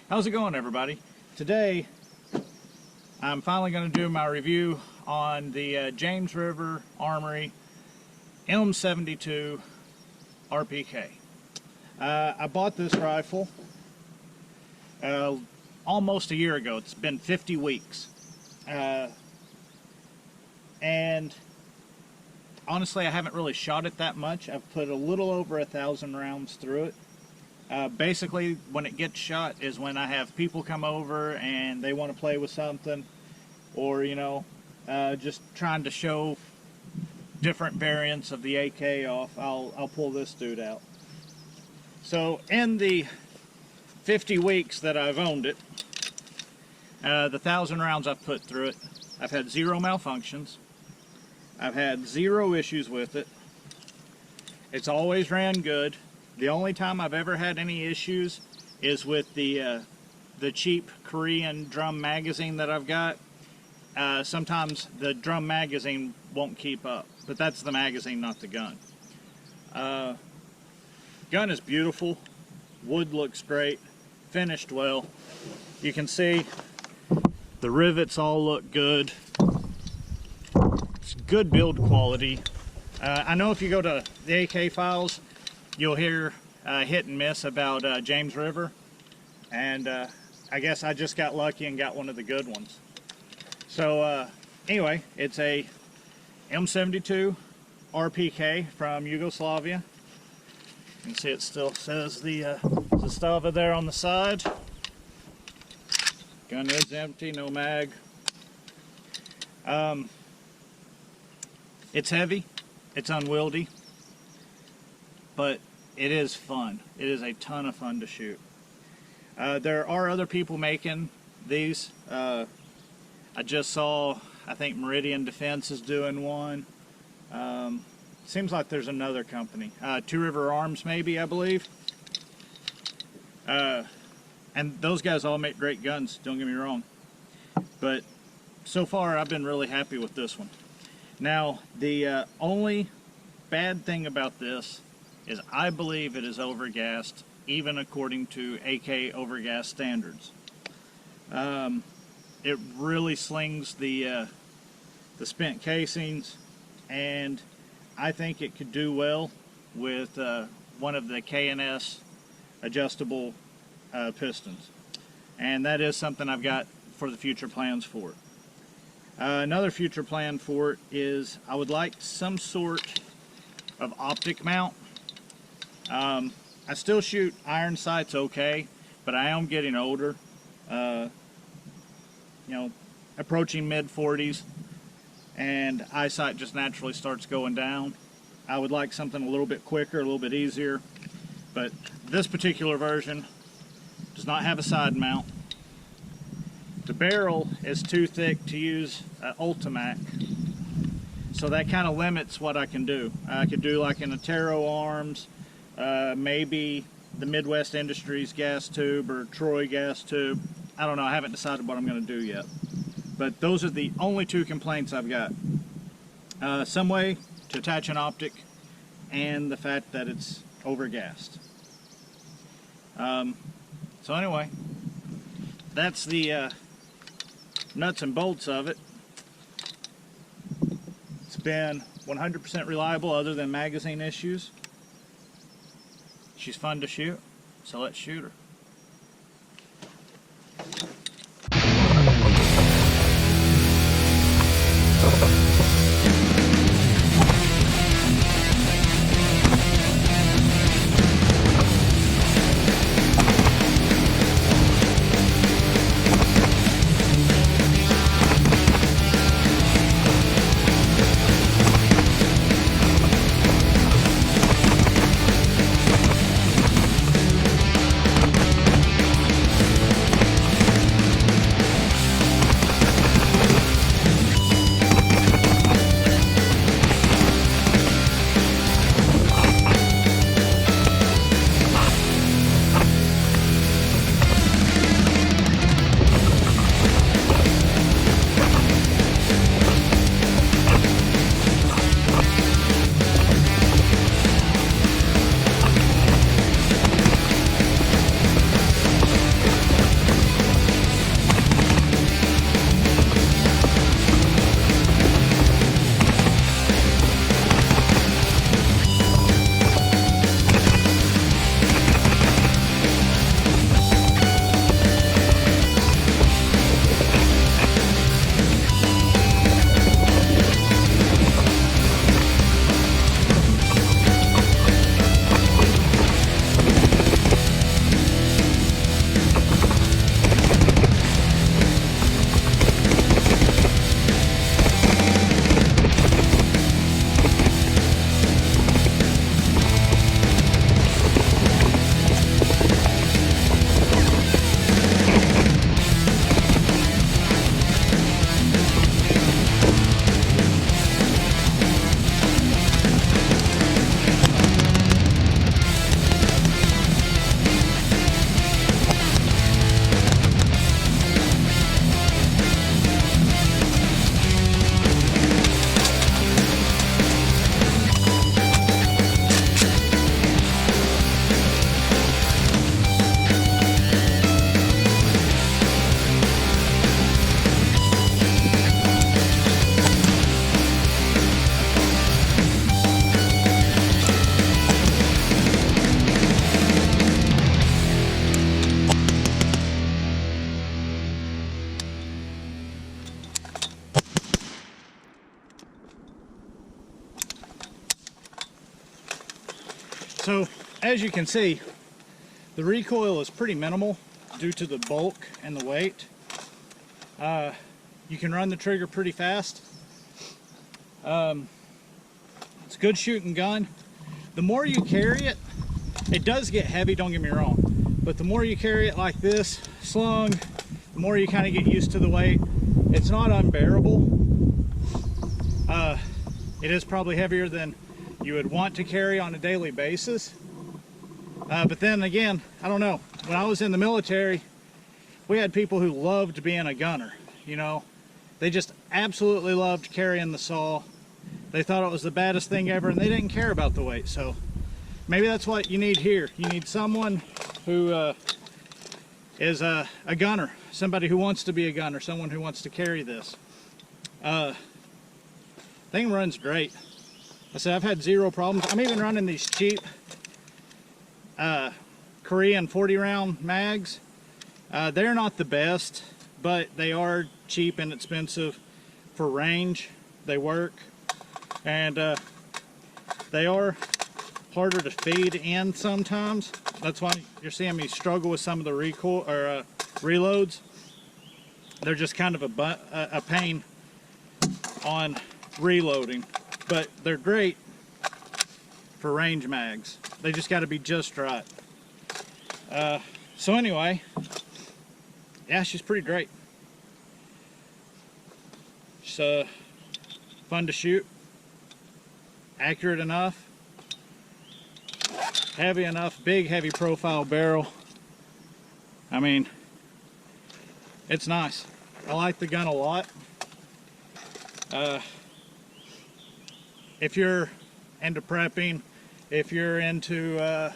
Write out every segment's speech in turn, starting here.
How's it going, everybody? Today I'm finally going to do my review on the James River Armory M72 RPK. I bought this rifle almost a year ago. It's been 50 weeks. And honestly, I haven't really shot it that much. I've put a little over 1,000 rounds through it. Basically, when it gets shot is when I have people come over and they want to play with something, or, you know, just trying to show different variants of the AK off. I'll pull this dude out. So in the 50 weeks that I've owned it, the 1,000 rounds I've put through it, I've had 0 malfunctions. I've had 0 issues with it. It's always ran good. The only time I've ever had any issues is with the cheap Korean drum magazine that I've got. Sometimes the drum magazine won't keep up, but that's the magazine, not the gun. Gun is beautiful. Wood looks great. Finished well. You can see the rivets all look good. It's good build quality. I know if you go to the AK files, you'll hear hit and miss about James River, and I guess I just got lucky and got one of the good ones. So anyway, it's a M72 RPK from Yugoslavia. You can see it still says the Zastava there on the side. Gun is empty, no mag. It's heavy, it's unwieldy, but it is fun. It is a ton of fun to shoot. There are other people making these. I just saw, I think Meridian Defense is doing one. Seems like there's another company. Two River Arms maybe, I believe. And those guys all make great guns, don't get me wrong. But so far I've been really happy with this one. Now, the only bad thing about this is I believe it is overgassed, even according to AK overgas standards. It really slings the spent casings, and I think it could do well with one of the K&S adjustable pistons. And that is something I've got for the future plans for it. Another future plan for it is I would like some sort of optic mount. I still shoot iron sights okay, but I am getting older. You know, approaching mid-40s, and eyesight just naturally starts going down. I would like something a little bit quicker, a little bit easier, but this particular version does not have a side mount. The barrel is too thick to use Ultimac, so that kind of limits what I can do. I could do like an Atero Arms, maybe the Midwest Industries gas tube or Troy gas tube. I don't know, I haven't decided what I'm going to do yet. But those are the only 2 complaints I've got. Some way to attach an optic, and the fact that it's overgassed. So anyway, that's the nuts and bolts of it. It's been 100% reliable other than magazine issues. She's fun to shoot, so let's shoot her. So as you can see, the recoil is pretty minimal due to the bulk and the weight. You can run the trigger pretty fast. It's a good shooting gun. The more you carry it, it does get heavy, don't get me wrong, but the more you carry it like this, slung, the more you kind of get used to the weight. It's not unbearable. It is probably heavier than you would want to carry on a daily basis. But then again, I don't know. When I was in the military, we had people who loved being a gunner, you know. They just absolutely loved carrying the saw. They thought it was the baddest thing ever, and they didn't care about the weight. So maybe that's what you need here. You need someone who is a gunner, somebody who wants to be a gunner, someone who wants to carry this. Thing runs great. I said I've had zero problems. I'm even running these cheap Korean 40 round mags. They're not the best, but they are cheap and expensive for range. They work, and they are harder to feed in sometimes. That's why you're seeing me struggle with some of the recoil or reloads. They're just kind of a pain on reloading, but they're great for range mags. They just got to be just right. So anyway, yeah, she's pretty great. She's fun to shoot, accurate enough, heavy enough, big heavy profile barrel. I mean, it's nice. I like the gun a lot. If you're into prepping, if you're into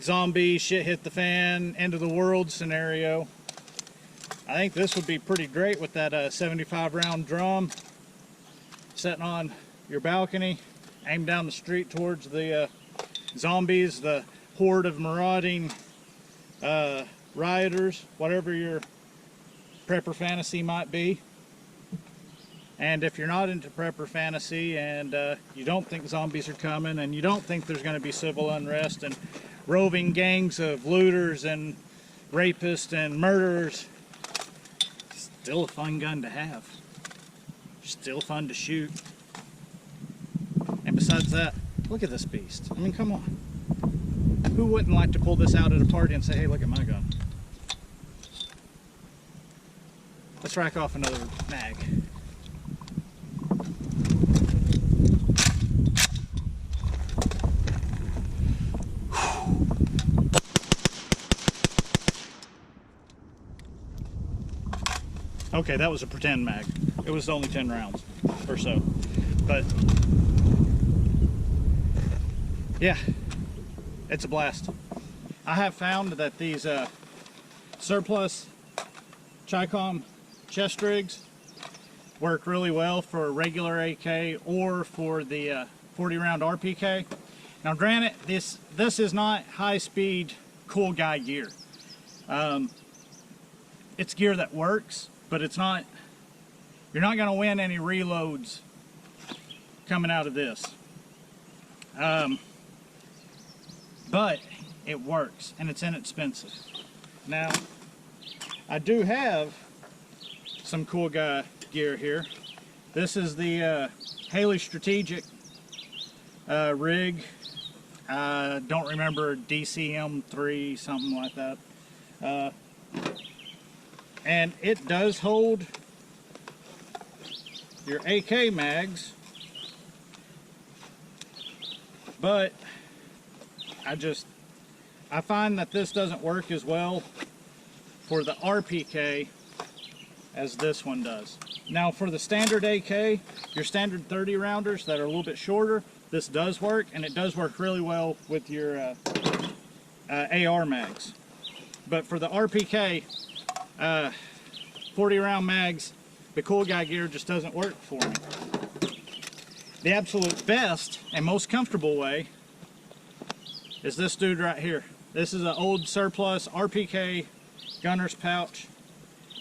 zombie shit hit the fan, end of the world scenario, I think this would be pretty great with that 75 round drum sitting on your balcony, aim down the street towards the zombies, the horde of marauding rioters, whatever your prepper fantasy might be. And if you're not into prepper fantasy and you don't think zombies are coming and you don't think there's going to be civil unrest and roving gangs of looters and rapists and murderers, still a fun gun to have. Still fun to shoot. And besides that, look at this beast. I mean, come on. Who wouldn't like to pull this out at a party and say, hey, look at my gun? Let's rack off another mag. Okay, that was a pretend mag. It was only 10 rounds or so. But yeah, it's a blast. I have found that these surplus Chicom chest rigs work really well for a regular AK or for the 40 round RPK. Now granted, this is not high-speed cool guy gear. It's gear that works, but it's not, you're not going to win any reloads coming out of this. But it works and it's inexpensive. Now, I do have some cool guy gear here. This is the Haley Strategic rig. Don't remember, DCM3, something like that. And it does hold your AK mags, but I find that this doesn't work as well for the RPK as this one does. Now for the standard AK, your standard 30 rounders that are a little bit shorter, this does work, and it does work really well with your AR mags. But for the RPK, 40 round mags, the cool guy gear just doesn't work for me. The absolute best and most comfortable way is this dude right here. This is an old surplus RPK gunner's pouch.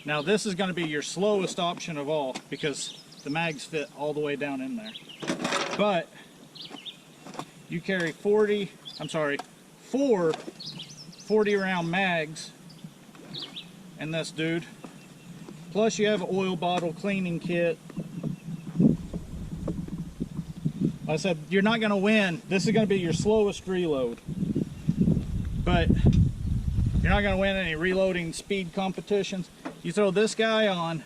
Now this is going to be your slowest option of all because the mags fit all the way down in there. But you carry 4 40-round mags in this dude. Plus you have an oil bottle cleaning kit. Like I said, you're not going to win. This is going to be your slowest reload. But you're not going to win any reloading speed competitions. You throw this guy on,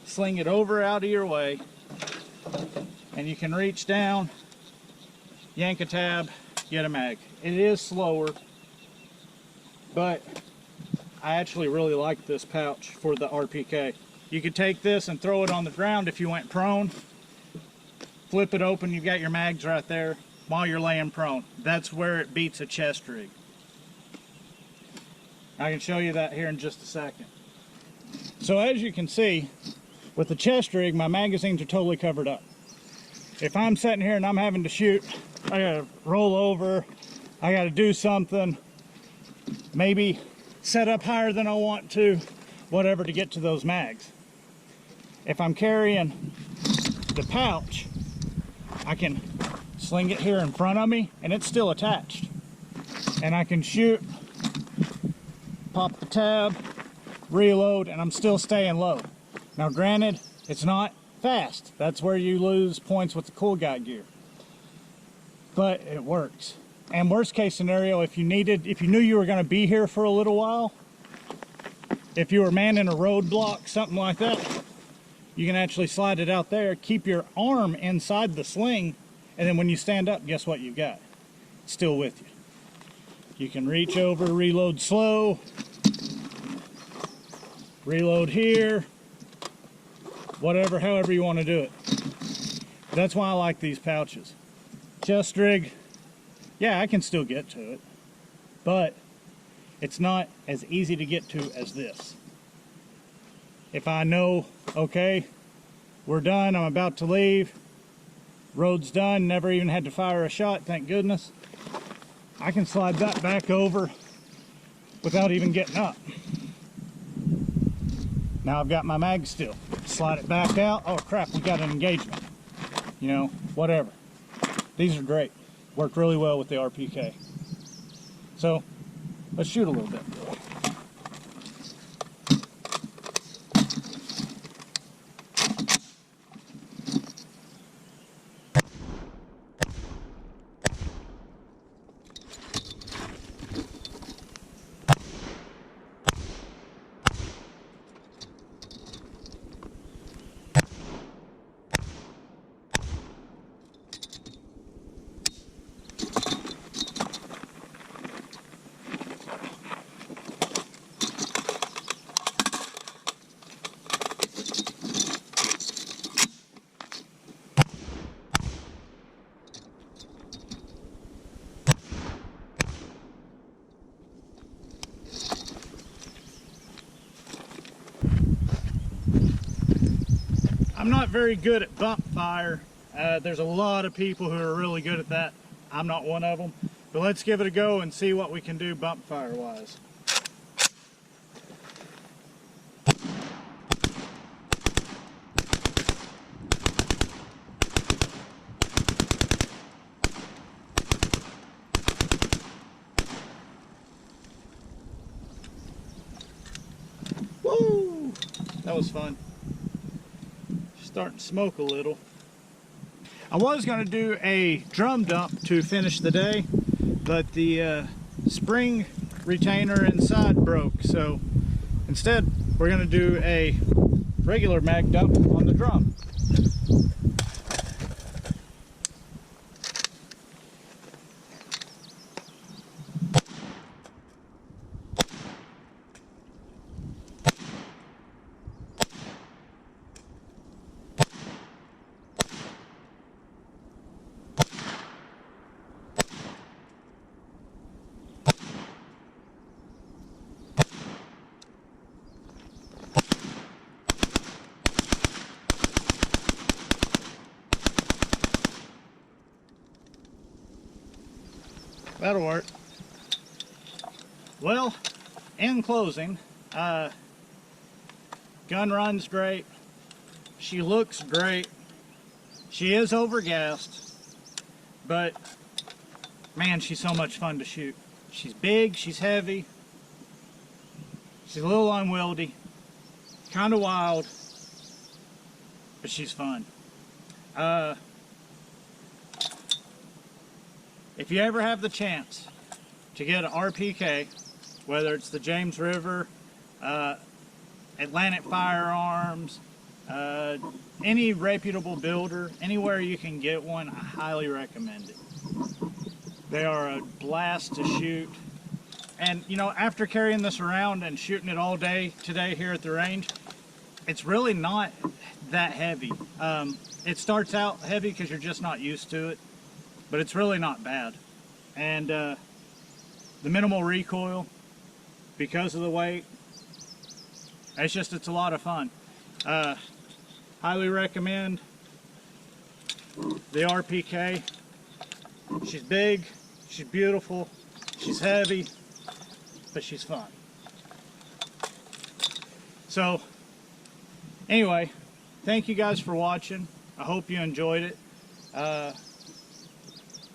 sling it over out of your way, and you can reach down, yank a tab, get a mag. It is slower, but I actually really like this pouch for the RPK. You could take this and throw it on the ground if you went prone. Flip it open, you've got your mags right there while you're laying prone. That's where it beats a chest rig. I can show you that here in just a second. So as you can see, with the chest rig, my magazines are totally covered up. If I'm sitting here and I'm having to shoot, I gotta roll over, I gotta do something, maybe set up higher than I want to, whatever, to get to those mags. If I'm carrying the pouch, I can sling it here in front of me and it's still attached. And I can shoot, pop the tab, reload, and I'm still staying low. Now granted, it's not fast. That's where you lose points with the Cool Guy gear. But it works. And worst case scenario, if you knew you were going to be here for a little while, if you were manning a roadblock, something like that, you can actually slide it out there, keep your arm inside the sling, and then when you stand up, guess what you've got? It's still with you. You can reach over, reload slow, reload here, whatever, however you want to do it. That's why I like these pouches. Chest rig, yeah, I can still get to it, but it's not as easy to get to as this. If I know, okay, we're done, I'm about to leave, road's done, never even had to fire a shot, thank goodness, I can slide that back over without even getting up. Now I've got my mag still. Slide it back out. Oh crap, we got an engagement. You know, whatever. These are great. Work really well with the RPK. So, let's shoot a little bit. I'm not very good at bump fire. There's a lot of people who are really good at that. I'm not one of them. But let's give it a go and see what we can do bump fire wise. Woo! That was fun. Starting to smoke a little. I was going to do a drum dump to finish the day, but the spring retainer inside broke, so instead we're going to do a regular mag dump on the drum. That'll work. Well, in closing, gun runs great. She looks great. She is overgassed, but man, she's so much fun to shoot. She's big, she's heavy, she's a little unwieldy, kind of wild, but she's fun. If you ever have the chance to get an RPK, whether it's the James River, Atlantic Firearms, any reputable builder, anywhere you can get one, I highly recommend it. They are a blast to shoot. And you know, after carrying this around and shooting it all day today here at the range, it's really not that heavy. It starts out heavy because you're just not used to it, but it's really not bad. And the minimal recoil, because of the weight, it's a lot of fun. Highly recommend the RPK. She's big, she's beautiful, she's heavy, but she's fun. So anyway, thank you guys for watching. I hope you enjoyed it. I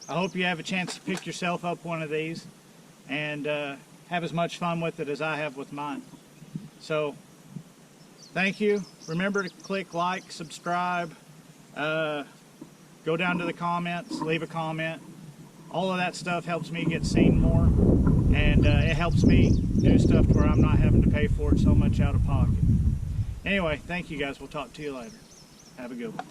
hope you have a chance to pick yourself up one of these and have as much fun with it as I have with mine. So thank you. Remember to click like, subscribe, go down to the comments, leave a comment. All of that stuff helps me get seen more, and it helps me do stuff to where I'm not having to pay for it so much out of pocket. Anyway, thank you guys. We'll talk to you later. Have a good one.